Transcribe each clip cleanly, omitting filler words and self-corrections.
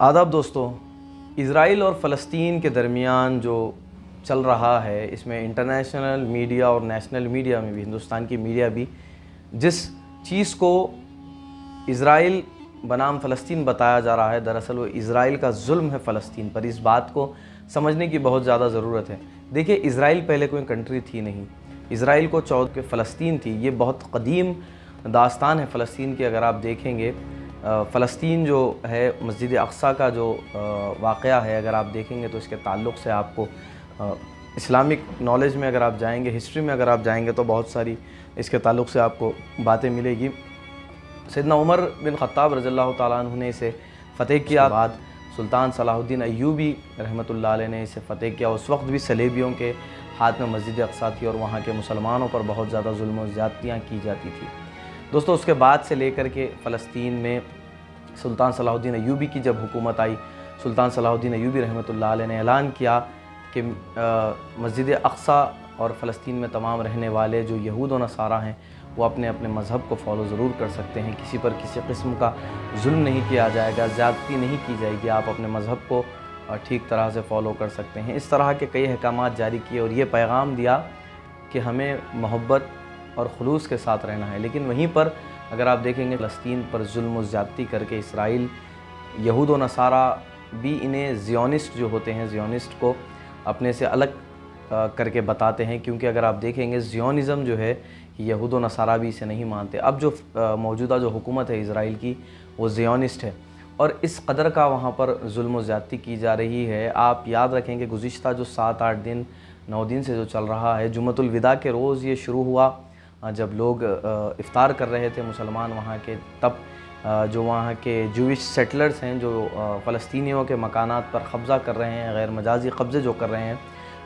आदाब दोस्तों, इज़राइल और फ़लस्तीन के दरमियान जो चल रहा है, इसमें इंटरनेशनल मीडिया और नेशनल मीडिया में भी, हिंदुस्तान की मीडिया भी जिस चीज़ को इज़राइल बनाम फ़लस्तीन बताया जा रहा है, दरअसल वो इज़राइल का जुल्म है फ़लस्तीन पर। इस बात को समझने की बहुत ज़्यादा ज़रूरत है। देखिए, इज़राइल पहले कोई कंट्री थी नहीं। इज़राइल को 14 के फ़लस्तीन थी। ये बहुत क़दीम दास्तान है फ़लस्तीन की। अगर आप देखेंगे, फ़लस्तीन जो है, मस्जिद अक़सा का जो वाक़या है, अगर आप देखेंगे तो इसके ताल्लुक़ से आपको इस्लामिक नॉलेज में अगर आप जाएंगे, हिस्ट्री में अगर आप जाएंगे, तो बहुत सारी इसके ताल्लुक़ से आपको बातें मिलेगी। सैयदना उमर बिन ख़त्ताब रज़ियल्लाहु ताला अन्हु ने इसे फ़तेह किया। बाद सुल्तान सलाहुद्दीन अय्यूबी रहमतुल्लाह अलैह ने इसे फ़तेह किया। उस वक्त भी सलेबियों के हाथ में मस्जिद अक़सा थी और वहाँ के मुसलमानों पर बहुत ज़्यादा जुल्म और ज़्यादतियाँ की जाती थी। दोस्तों, उसके बाद से लेकर के फ़लस्तीन में सुल्तान सलाहुद्दीन अय्यूबी की जब हुकूमत आई, सुल्तान सलाहुद्दीन अय्यूबी रहमतुल्लाह अलैह ने ऐलान किया कि मस्जिद अक़सा और फ़लस्तीन में तमाम रहने वाले जो यहूद और नसारा हैं, वो अपने अपने मज़हब को फॉलो ज़रूर कर सकते हैं। किसी पर किसी किस्म का जुल्म नहीं किया जाएगा, ज़्यादती नहीं की जाएगी। आप अपने मज़हब को ठीक तरह से फ़ॉलो कर सकते हैं। इस तरह के कई अहकामात जारी किए और ये पैगाम दिया कि हमें मोहब्बत और खुलूस के साथ रहना है। लेकिन वहीं पर अगर आप देखेंगे, फ़लस्तीन पर जुल्म और ज़्यादती करके इसराइल, यहूद व नसारा भी इन्हें ज़ियोनिस्ट जो होते हैं, ज़ियोनिस्ट को अपने से अलग करके बताते हैं। क्योंकि अगर आप देखेंगे, ज़ियोनिज़म जो है, यहूद व नसारा भी इसे नहीं मानते। अब जो मौजूदा जो हुकूमत है इज़राइल की, वो ज़ियोनिस्ट है और इस कदर का वहाँ पर जुल्म और ज़्यादती की जा रही है। आप याद रखेंगे, गुज़िश्ता जो 7-8 दिन 9 दिन से जो चल रहा है, जुम्मतुल विदा के रोज़ ये शुरू हुआ जब लोग इफ्तार कर रहे थे मुसलमान वहाँ के। तब जो वहाँ के जूविश सेटलर्स हैं, जो फ़लस्तीनियों के मकानात पर कब्ज़ा कर रहे हैं, गैर मजाजी कब्ज़े जो कर रहे हैं,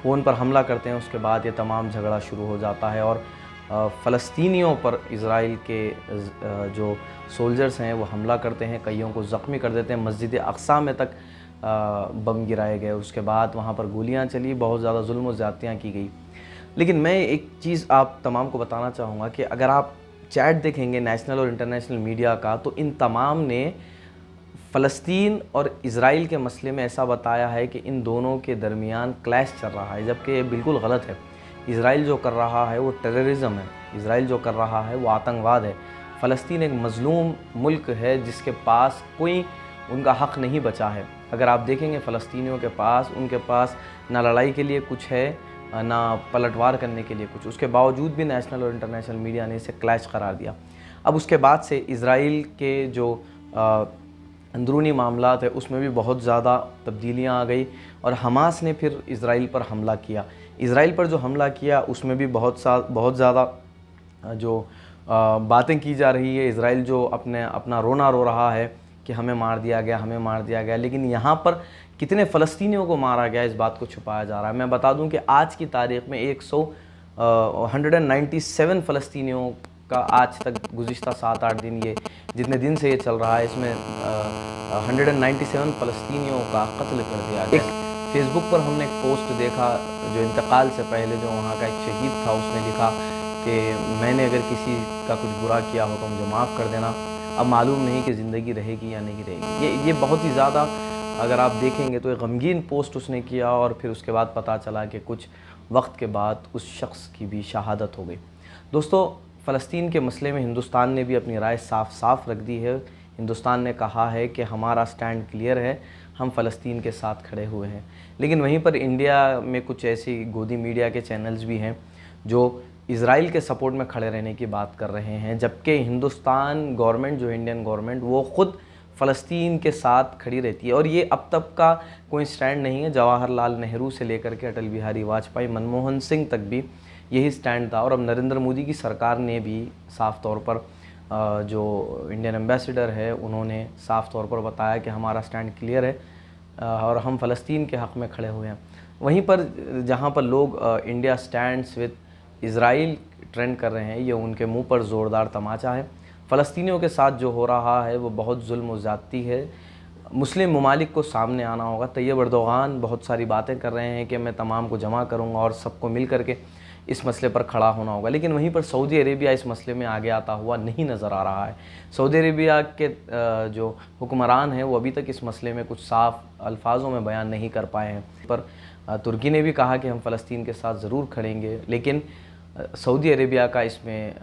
वो उन पर हमला करते हैं। उसके बाद ये तमाम झगड़ा शुरू हो जाता है और फ़लस्तीनियों पर इज़राइल के जो सोल्जर्स हैं वो हमला करते हैं, कईयों को ज़ख्मी कर देते हैं। मस्जिद अक़सा में तक बम गिराए गए। उसके बाद वहाँ पर गोलियाँ चली, बहुत ज़्यादा जुल्म और ज़्यादतियाँ की गई। लेकिन मैं एक चीज़ आप तमाम को बताना चाहूँगा कि अगर आप चैट देखेंगे नेशनल और इंटरनेशनल मीडिया का, तो इन तमाम ने फ़लस्तीन और इज़राइल के मसले में ऐसा बताया है कि इन दोनों के दरमियान क्लैश चल रहा है, जबकि ये बिल्कुल गलत है। इज़राइल जो कर रहा है वो टेररिज़म है, इज़राइल जो कर रहा है वो आतंकवाद है। फ़लस्तीन एक मज़लूम मुल्क है जिसके पास कोई उनका हक़ नहीं बचा है। अगर आप देखेंगे, फ़लस्तीनियों के पास, उनके पास ना लड़ाई के लिए कुछ है, ना पलटवार करने के लिए कुछ। उसके बावजूद भी नेशनल और इंटरनेशनल मीडिया ने इसे क्लैश करार दिया। अब उसके बाद से इज़राइल के जो अंदरूनी मामलात है, उसमें भी बहुत ज़्यादा तब्दीलियाँ आ गई और हमास ने फिर इज़राइल पर हमला किया। इज़राइल पर जो हमला किया, उसमें भी बहुत ज़्यादा जो बातें की जा रही है। इज़राइल जो अपना रोना रो रहा है कि हमें मार दिया गया, हमें मार दिया गया। लेकिन यहाँ पर कितने फ़लस्तीनियों को मारा गया, इस बात को छुपाया जा रहा है। मैं बता दूं कि आज की तारीख़ में 197 फ़लस्तीनियों का आज तक गुज़िश्ता 7-8 दिन, ये जितने दिन से ये चल रहा है, इसमें 197 फ़लस्तीनियों का कत्ल कर दिया गया। फेसबुक पर हमने एक पोस्ट देखा, जो इंतकाल से पहले जो वहाँ का एक शहीद था, उसने लिखा कि मैंने अगर किसी का कुछ बुरा किया हो तो मुझे माफ़ कर देना। अब मालूम नहीं कि ज़िंदगी रहेगी या नहीं रहेगी। ये बहुत ही ज़्यादा, अगर आप देखेंगे तो एक गमगीन पोस्ट उसने किया और फिर उसके बाद पता चला कि कुछ वक्त के बाद उस शख्स की भी शहादत हो गई। दोस्तों, फ़लस्तीन के मसले में हिंदुस्तान ने भी अपनी राय साफ रख दी है। हिंदुस्तान ने कहा है कि हमारा स्टैंड क्लियर है, हम फ़लस्तीन के साथ खड़े हुए हैं। लेकिन वहीं पर इंडिया में कुछ ऐसी गोदी मीडिया के चैनल्स भी हैं जो इज़राइल के सपोर्ट में खड़े रहने की बात कर रहे हैं, जबकि हिंदुस्तान गवर्नमेंट जो इंडियन गवर्नमेंट, वो ख़ुद फ़लस्तीन के साथ खड़ी रहती है। और ये अब तक का कोई स्टैंड नहीं है। जवाहरलाल नेहरू से लेकर के अटल बिहारी वाजपेयी, मनमोहन सिंह तक भी यही स्टैंड था। और अब नरेंद्र मोदी की सरकार ने भी साफ़ तौर पर, जो इंडियन एम्बेसडर है, उन्होंने साफ़ तौर पर बताया कि हमारा स्टैंड क्लियर है और हम फ़लस्तीन के हक़ में खड़े हुए हैं। वहीं पर जहाँ पर लोग India stands with Israel trend कर रहे हैं, ये उनके मुंह पर ज़ोरदार तमाचा है। फ़लस्तीनियों के साथ जो हो रहा है वो बहुत जुल्म और ज़्यादती है। मुस्लिम ममालिक को सामने आना होगा। तैयब अर्दोग़ान बहुत सारी बातें कर रहे हैं कि मैं तमाम को जमा करूँगा और सबको मिल कर के इस मसले पर खड़ा होना होगा। लेकिन वहीं पर सऊदी अरेबिया इस मसले में आगे आता हुआ नहीं नज़र आ रहा है। सऊदी अरेबिया के जो हुक्मरान हैं वो अभी तक इस मसले में कुछ साफ अल्फाजों में बयान नहीं कर पाए हैं। पर तुर्की ने भी कहा कि हम फ़लस्तीन के साथ ज़रूर खड़ेंगे, लेकिन सऊदी अरेबिया का इसमें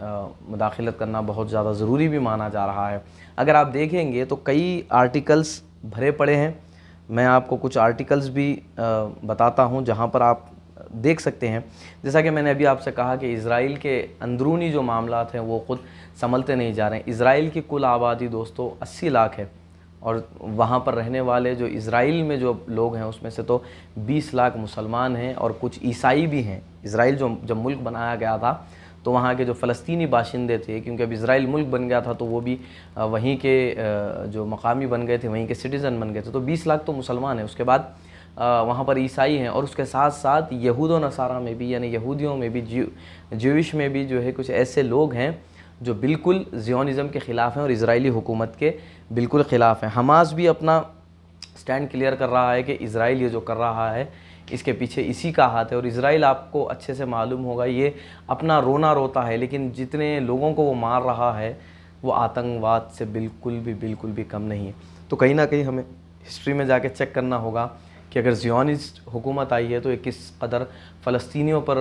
मुदाखलत करना बहुत ज़्यादा ज़रूरी भी माना जा रहा है। अगर आप देखेंगे तो कई आर्टिकल्स भरे पड़े हैं। मैं आपको कुछ आर्टिकल्स भी बताता हूं जहां पर आप देख सकते हैं। जैसा कि मैंने अभी आपसे कहा कि इज़राइल के अंदरूनी जो मामलात हैं वो ख़ुद संभलते नहीं जा रहे हैं। इज़राइल की कुल आबादी दोस्तों 80 लाख है और वहाँ पर रहने वाले जो इज़राइल में जो लोग हैं उसमें से तो 20 लाख मुसलमान हैं और कुछ ईसाई भी हैं। इज़राइल जब मुल्क बनाया गया था तो वहाँ के जो फ़लस्तीनी बाशिंदे थे, क्योंकि अब इज़राइल मुल्क बन गया था तो वो भी वहीं के जो मकामी बन गए थे, वहीं के सिटीज़न बन गए थे, तो 20 लाख तो मुसलमान हैं। उसके बाद वहाँ पर ईसाई हैं और उसके साथ साथ यहूद व नसारा में भी, यानी यहूदियों में भी, ज्यूइश में भी जो है कुछ ऐसे लोग हैं जो बिल्कुल ज़ियोनिज़म के ख़िलाफ़ हैं और इज़राइली हुकूमत के बिल्कुल ख़िलाफ़ हैं। हमास भी अपना स्टैंड क्लियर कर रहा है कि इज़राइल ये जो कर रहा है इसके पीछे इसी का हाथ है। और इज़राइल आपको अच्छे से मालूम होगा ये अपना रोना रोता है, लेकिन जितने लोगों को वो मार रहा है वो आतंकवाद से बिल्कुल भी कम नहीं है। तो कहीं ना कहीं हमें हिस्ट्री में जाके चेक करना होगा कि अगर ज़ियोनिस्ट हुकूमत आई है तो ये किस कदर फ़लस्तीनियों पर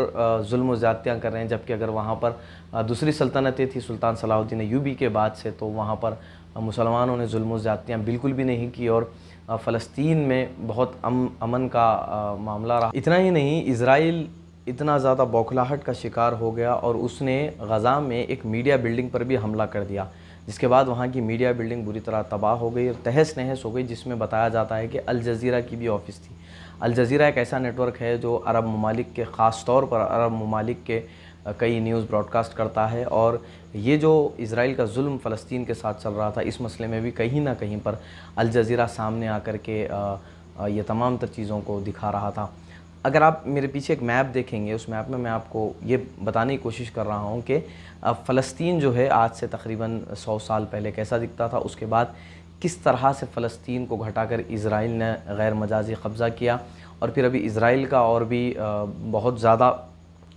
जुल्म व ज़्यादतियाँ कर रहे हैं, जबकि अगर वहाँ पर दूसरी सल्तनतें थी सुल्तान सलाहुद्दीन अय्यूबी के बाद से, तो वहाँ पर मुसलमानों ने जुल्म व ज़्यादतियाँ बिल्कुल भी नहीं की और फ़लस्तीन में बहुत अमन का मामला रहा। इतना ही नहीं, इज़राइल इतना ज़्यादा बौखलाहट का शिकार हो गया और उसने गज़ा में एक मीडिया बिल्डिंग पर भी हमला कर दिया, जिसके बाद वहाँ की मीडिया बिल्डिंग बुरी तरह तबाह हो गई और तहस नहस हो गई, जिसमें बताया जाता है कि अल जज़ीरा की भी ऑफ़िस थी। अल जज़ीरा एक ऐसा नेटवर्क है जो अरब ममालिक के, ख़ास तौर पर अरब ममालिक के कई न्यूज़ ब्रॉडकास्ट करता है और ये जो इज़राइल का जुल्म फ़लस्तीन के साथ चल रहा था, इस मसले में भी कहीं ना कहीं पर अल जज़ीरा सामने आकर के ये तमाम तर चीज़ों को दिखा रहा था। अगर आप मेरे पीछे एक मैप देखेंगे, उस मैप में मैं आपको ये बताने की कोशिश कर रहा हूँ कि फ़लस्तीन जो है आज से तकरीबन 100 साल पहले कैसा दिखता था, उसके बाद किस तरह से फ़लस्तीन को घटाकर इज़राइल ने गैर मजाजी कब्ज़ा किया और फिर अभी इज़राइल का और भी बहुत ज़्यादा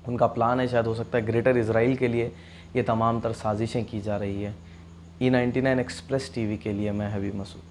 उनका प्लान है, शायद हो सकता है ग्रेटर इज़राइल के लिए ये तमाम तर साजिशें की जा रही है। E99 एक्सप्रेस टीवी के लिए मैं हबीब मसूद।